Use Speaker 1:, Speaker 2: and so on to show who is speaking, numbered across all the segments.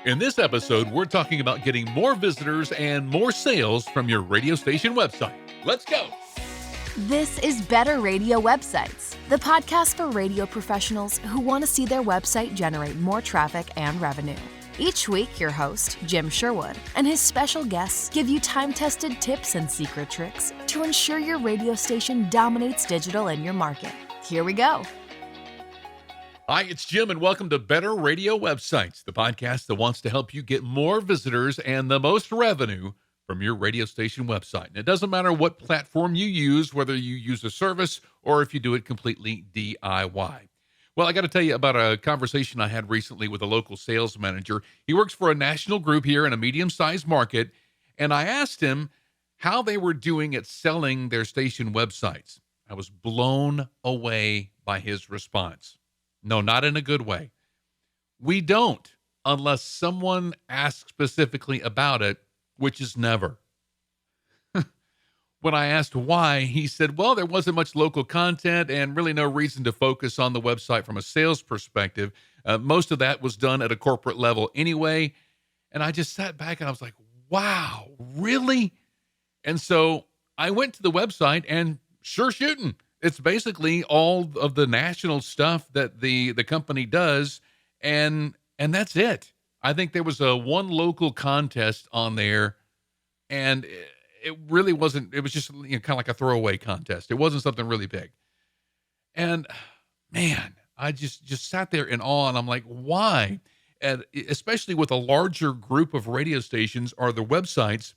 Speaker 1: In this episode, we're talking about getting more visitors and more sales from your radio station website. Let's go.
Speaker 2: This is Better Radio Websites, the podcast for radio professionals who want to see their website generate more traffic and revenue. Each week, your host, Jim Sherwood, and his special guests give you time-tested tips and secret tricks to ensure your radio station dominates digital in your market. Here we go.
Speaker 1: Hi, it's Jim, and welcome to Better Radio Websites, the podcast that wants to help you get more visitors and the most revenue from your radio station website. And it doesn't matter what platform you use, whether you use a service or if you do it completely DIY. Well, I got to tell you about a conversation I had recently with a local sales manager. He works for a national group here in a medium-sized market, and I asked him how they were doing at selling their station websites. I was blown away by his response. No, not in a good way. We don't, unless someone asks specifically about it, which is never. When I asked why, he said, well, there wasn't much local content and really no reason to focus on the website from a sales perspective. Most of that was done at a corporate level anyway. And I just sat back and I was like, wow, really? And so I went to the website and sure shooting. It's basically all of the national stuff that the company does, and that's it. I think there was one local contest on there, and it really wasn't. It was just kind of like a throwaway contest. It wasn't something really big. And man, I just sat there in awe, and I'm like, why? And especially with a larger group of radio stations, are the websites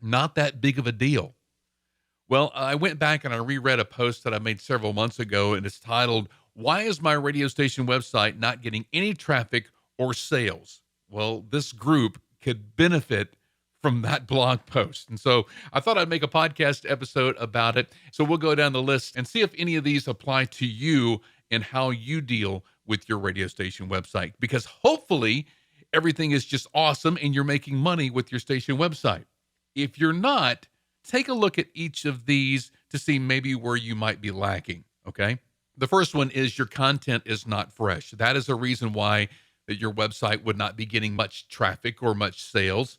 Speaker 1: not that big of a deal? Well, I went back and I reread a post that I made several months ago, and it's titled, "Why is my radio station website not getting any traffic or sales?" Well, this group could benefit from that blog post. And so I thought I'd make a podcast episode about it. So we'll go down the list and see if any of these apply to you and how you deal with your radio station website, because hopefully everything is just awesome and you're making money with your station website. If you're not, take a look at each of these to see maybe where you might be lacking, okay? The first one is your content is not fresh. That is a reason why that your website would not be getting much traffic or much sales.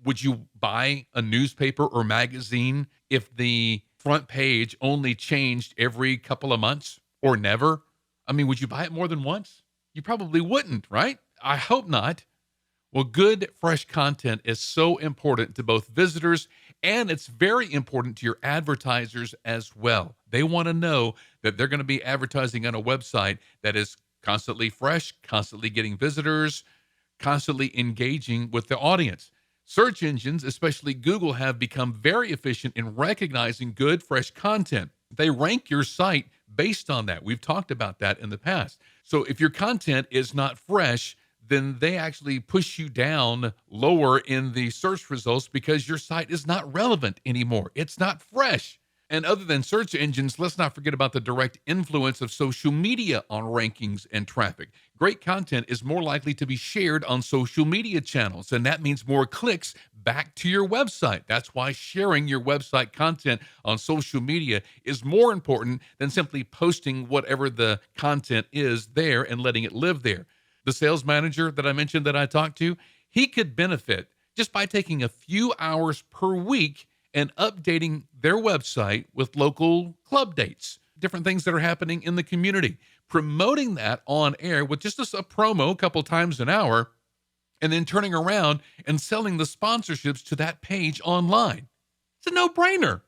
Speaker 1: Would you buy a newspaper or magazine if the front page only changed every couple of months or never? I mean, would you buy it more than once? You probably wouldn't, right? I hope not. Well, good, fresh content is so important to both visitors, and it's very important to your advertisers as well. They want to know that they're going to be advertising on a website that is constantly fresh, constantly getting visitors, constantly engaging with the audience. Search engines, especially Google, have become very efficient in recognizing good, fresh content. They rank your site based on that. We've talked about that in the past. So if your content is not fresh, then they actually push you down lower in the search results because your site is not relevant anymore. It's not fresh. And other than search engines, let's not forget about the direct influence of social media on rankings and traffic. Great content is more likely to be shared on social media channels, and that means more clicks back to your website. That's why sharing your website content on social media is more important than simply posting whatever the content is there and letting it live there. The sales manager that I mentioned that I talked to, he could benefit just by taking a few hours per week and updating their website with local club dates, different things that are happening in the community, promoting that on air with just a promo a couple times an hour, and then turning around and selling the sponsorships to that page online. It's a no-brainer.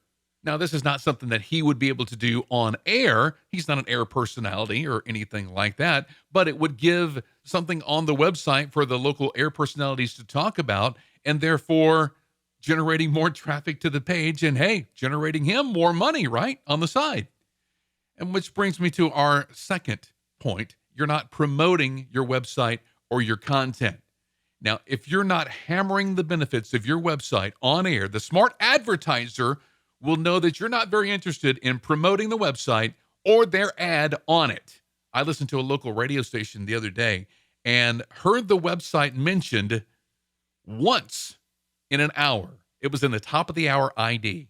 Speaker 1: Now, this is not something that he would be able to do on air. He's not an air personality or anything like that, but it would give something on the website for the local air personalities to talk about, and therefore generating more traffic to the page and, hey, generating him more money, right, on the side. And which brings me to our second point. You're not promoting your website or your content. Now, if you're not hammering the benefits of your website on air, the smart advertiser will know that you're not very interested in promoting the website or their ad on it. I listened to a local radio station the other day and heard the website mentioned once in an hour. It was in the top of the hour ID.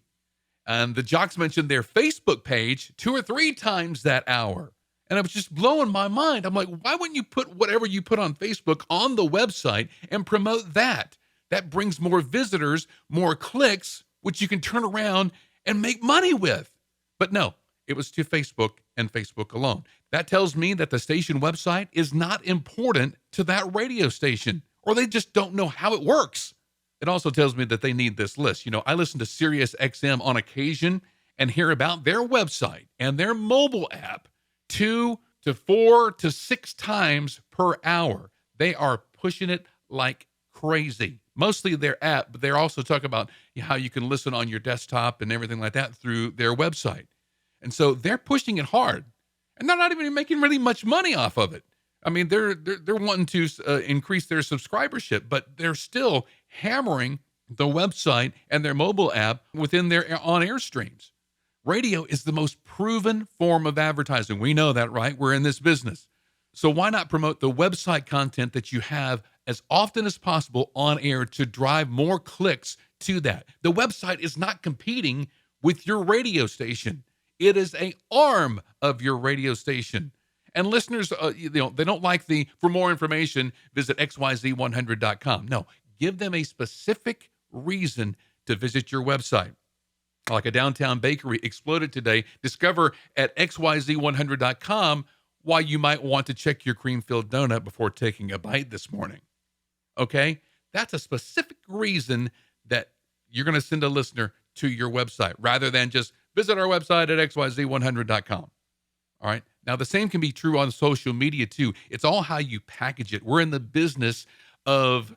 Speaker 1: And the jocks mentioned their Facebook page 2 or 3 times that hour. And it was just blowing my mind. I'm like, why wouldn't you put whatever you put on Facebook on the website and promote that? That brings more visitors, more clicks, which you can turn around and make money with. But no, it was to Facebook and Facebook alone. That tells me that the station website is not important to that radio station, or they just don't know how it works. It also tells me that they need this list. I listen to Sirius XM on occasion and hear about their website and their mobile app 2 to 4 to 6 times per hour. They are pushing it like crazy. Mostly their app, but they're also talking about how you can listen on your desktop and everything like that through their website. And so they're pushing it hard, and they're not even making really much money off of it. I mean, they're wanting to increase their subscribership, but they're still hammering the website and their mobile app within their on-air streams. Radio is the most proven form of advertising. We know that, right? We're in this business. So why not promote the website content that you have as often as possible on air to drive more clicks to that? The website is not competing with your radio station. It is an arm of your radio station. And listeners, they don't like for more information, visit xyz100.com. No, give them a specific reason to visit your website. Like a downtown bakery exploded today. Discover at xyz100.com why you might want to check your cream-filled donut before taking a bite this morning. Okay? That's a specific reason that you're going to send a listener to your website rather than just visit our website at xyz100.com. All right? Now, the same can be true on social media, too. It's all how you package it. We're in the business of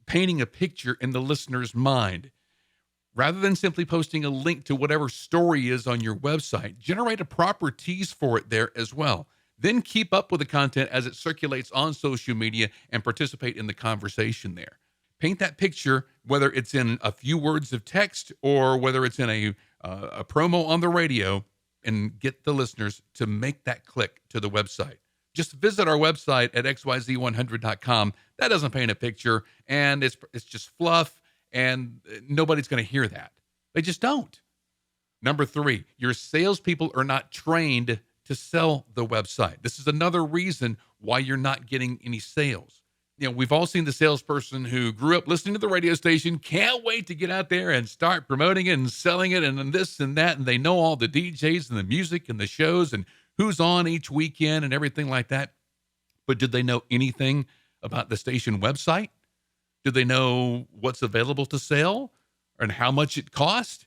Speaker 1: painting a picture in the listener's mind. Rather than simply posting a link to whatever story is on your website, generate a proper tease for it there as well. Then keep up with the content as it circulates on social media and participate in the conversation there. Paint that picture, whether it's in a few words of text or whether it's in a promo on the radio, and get the listeners to make that click to the website. Just visit our website at xyz100.com. That doesn't paint a picture, and it's just fluff, and nobody's going to hear that. They just don't. Number 3, your salespeople are not trained to sell the website. This is another reason why you're not getting any sales. We've all seen the salesperson who grew up listening to the radio station, can't wait to get out there and start promoting it and selling it and this and that, and they know all the DJs and the music and the shows and who's on each weekend and everything like that. But did they know anything about the station website? Did they know what's available to sell and how much it costs?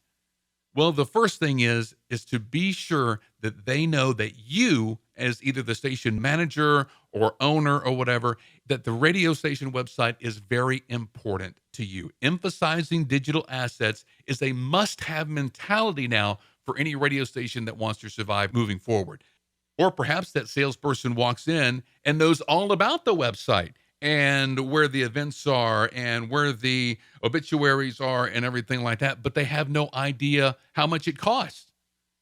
Speaker 1: Well, the first thing is to be sure that they know that you, as either the station manager or owner or whatever, that the radio station website is very important to you. Emphasizing digital assets is a must-have mentality now for any radio station that wants to survive moving forward. Or perhaps that salesperson walks in and knows all about the website and where the events are and where the obituaries are and everything like that, but they have no idea how much it costs.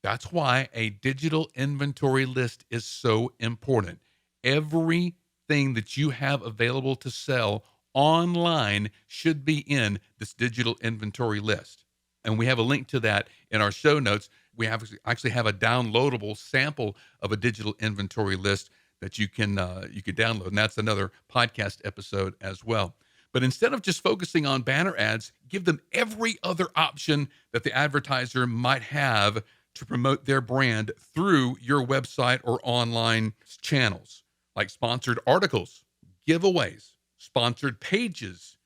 Speaker 1: That's why a digital inventory list is so important. Everything that you have available to sell online should be in this digital inventory list. And we have a link to that in our show notes. We actually have a downloadable sample of a digital inventory list that you can download, and that's another podcast episode as well. But instead of just focusing on banner ads, give them every other option that the advertiser might have to promote their brand through your website or online channels, like sponsored articles, giveaways, sponsored pages,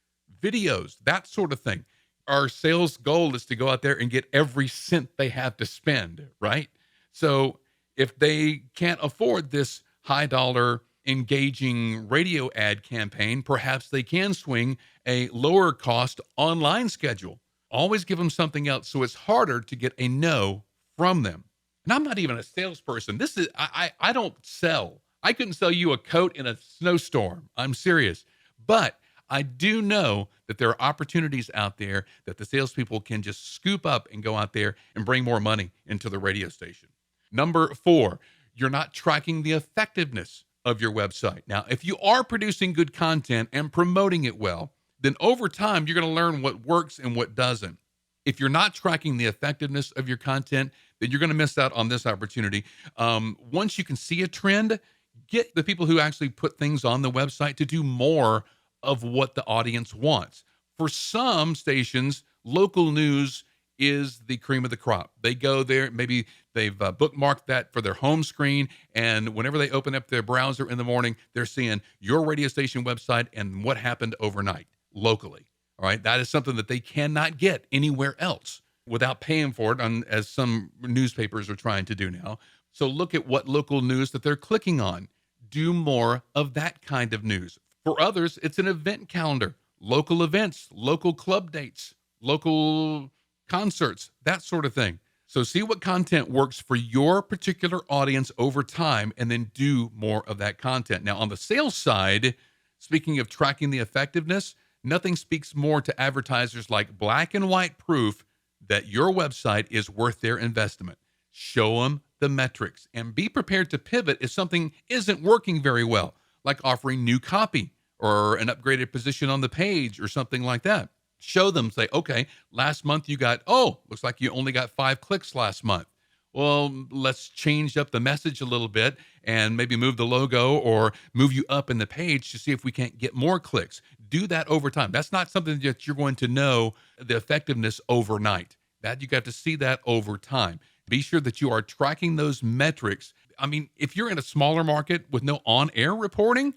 Speaker 1: videos, that sort of thing. Our sales goal is to go out there and get every cent they have to spend, right? So if they can't afford this high dollar engaging radio ad campaign, perhaps they can swing a lower cost online schedule. Always give them something else so it's harder to get a no from them. And I'm not even a salesperson. I don't sell. I couldn't sell you a coat in a snowstorm. I'm serious. But I do know that there are opportunities out there that the salespeople can just scoop up and go out there and bring more money into the radio station. Number 4, you're not tracking the effectiveness of your website. Now, if you are producing good content and promoting it well, then over time, you're going to learn what works and what doesn't. If you're not tracking the effectiveness of your content, then you're going to miss out on this opportunity. Once you can see a trend, get the people who actually put things on the website to do more of what the audience wants. For some stations, local news is the cream of the crop. They go there, maybe they've bookmarked that for their home screen, and whenever they open up their browser in the morning, they're seeing your radio station website and what happened overnight locally. All right, that is something that they cannot get anywhere else without paying for it, as some newspapers are trying to do now. So look at what local news that they're clicking on. Do more of that kind of news. For others, it's an event calendar, local events, local club dates, local concerts, that sort of thing. So see what content works for your particular audience over time, and then do more of that content. Now, on the sales side, speaking of tracking the effectiveness, nothing speaks more to advertisers like black and white proof that your website is worth their investment. Show them the metrics and be prepared to pivot if something isn't working very well, like offering new copy or an upgraded position on the page or something like that. Show them, say, okay, last month you got, looks like you only got 5 clicks last month. Well, let's change up the message a little bit and maybe move the logo or move you up in the page to see if we can't get more clicks. Do that over time. That's not something that you're going to know the effectiveness overnight. That you got to see that over time. Be sure that you are tracking those metrics. I mean, if you're in a smaller market with no on-air reporting,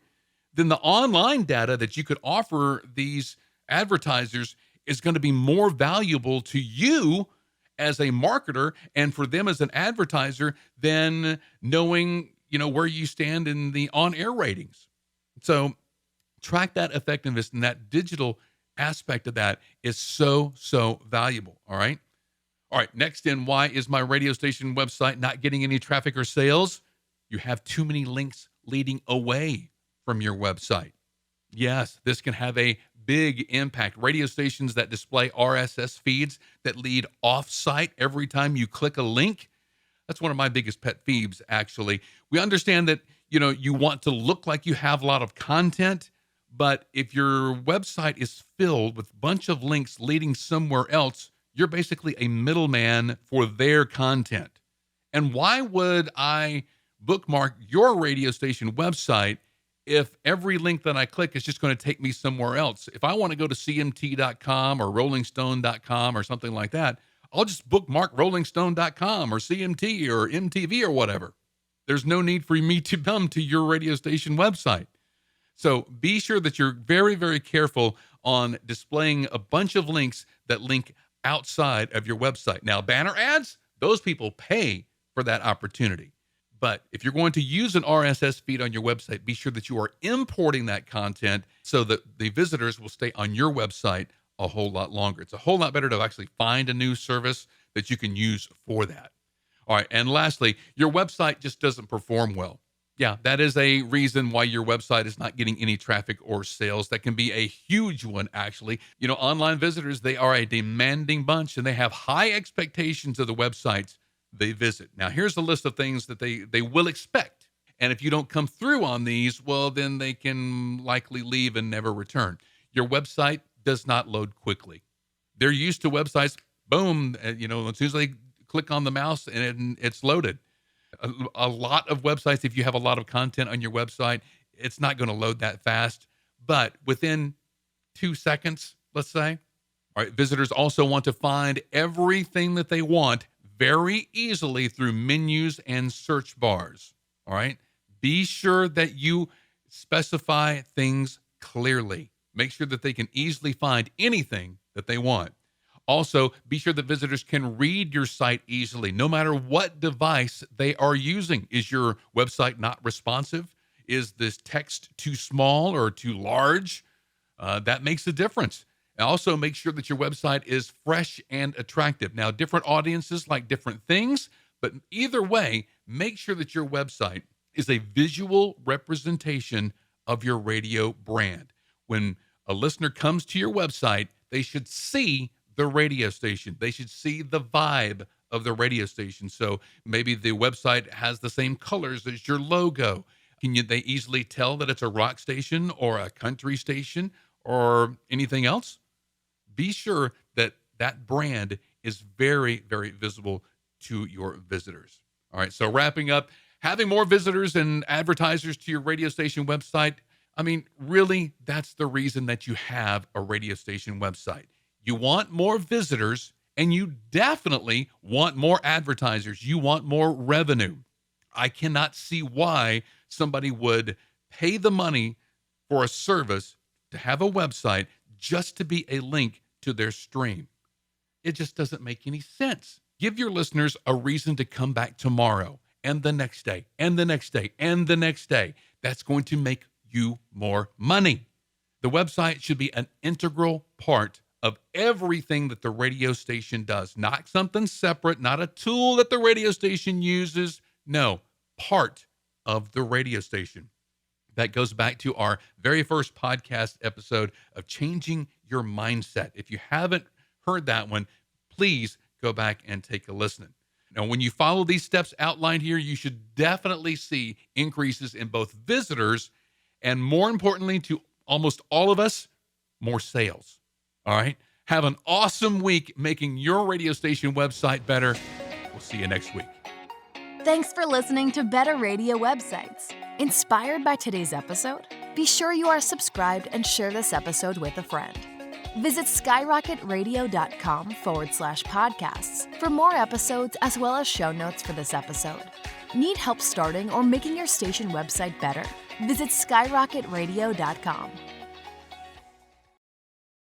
Speaker 1: then the online data that you could offer these advertisers is going to be more valuable to you as a marketer and for them as an advertiser than knowing, where you stand in the on-air ratings. So track that effectiveness, and that digital aspect of that is so, so valuable. All right. All right. Next in, why is my radio station website not getting any traffic or sales? You have too many links leading away from your website. Yes, this can have a big impact. Radio stations that display RSS feeds that lead off-site every time you click a link. That's one of my biggest pet peeves, actually. We understand that, you want to look like you have a lot of content, but if your website is filled with a bunch of links leading somewhere else, you're basically a middleman for their content. And why would I bookmark your radio station website if every link that I click is just going to take me somewhere else? If I want to go to cmt.com or rollingstone.com or something like that, I'll just bookmark rollingstone.com or CMT or MTV or whatever. There's no need for me to come to your radio station website. So be sure that you're very, very careful on displaying a bunch of links that link outside of your website. Now, banner ads, those people pay for that opportunity. But if you're going to use an RSS feed on your website, be sure that you are importing that content so that the visitors will stay on your website a whole lot longer. It's a whole lot better to actually find a new service that you can use for that. All right. And lastly, your website just doesn't perform well. Yeah, that is a reason why your website is not getting any traffic or sales. That can be a huge one, actually. Online visitors, they are a demanding bunch, and they have high expectations of the websites they visit. Now, here's a list of things that they will expect. And if you don't come through on these, well, then they can likely leave and never return. Your website does not load quickly. They're used to websites, boom, as soon as they click on the mouse and it's loaded. A lot of websites, if you have a lot of content on your website, it's not going to load that fast. But within 2 seconds, let's say, all right, visitors also want to find everything that they want very easily through menus and search bars. All right. Be sure that you specify things clearly. Make sure that they can easily find anything that they want. Also, be sure that visitors can read your site easily, no matter what device they are using. Is your website not responsive? Is this text too small or too large? That makes a difference. And also, make sure that your website is fresh and attractive. Now, different audiences like different things, but either way, make sure that your website is a visual representation of your radio brand. When a listener comes to your website, they should see the radio station. They should see the vibe of the radio station. So maybe the website has the same colors as your logo. They easily tell that it's a rock station or a country station or anything else? Be sure that that brand is very, very visible to your visitors. All right, so wrapping up, having more visitors and advertisers to your radio station website, I mean, really, that's the reason that you have a radio station website. You want more visitors, and you definitely want more advertisers. You want more revenue. I cannot see why somebody would pay the money for a service to have a website just to be a link to their stream. It just doesn't make any sense. Give your listeners a reason to come back tomorrow and the next day and the next day and the next day. That's going to make you more money. The website should be an integral part of everything that the radio station does, not something separate, not a tool that the radio station uses. No, part of the radio station. That goes back to our very first podcast episode of changing your mindset. If you haven't heard that one, please go back and take a listen. Now, when you follow these steps outlined here, you should definitely see increases in both visitors and, more importantly, to almost all of us, more sales. All right? Have an awesome week making your radio station website better. We'll see you next week.
Speaker 2: Thanks for listening to Better Radio Websites. Inspired by today's episode? Be sure you are subscribed and share this episode with a friend. Visit skyrocketradio.com/podcasts for more episodes as well as show notes for this episode. Need help starting or making your station website better? Visit skyrocketradio.com.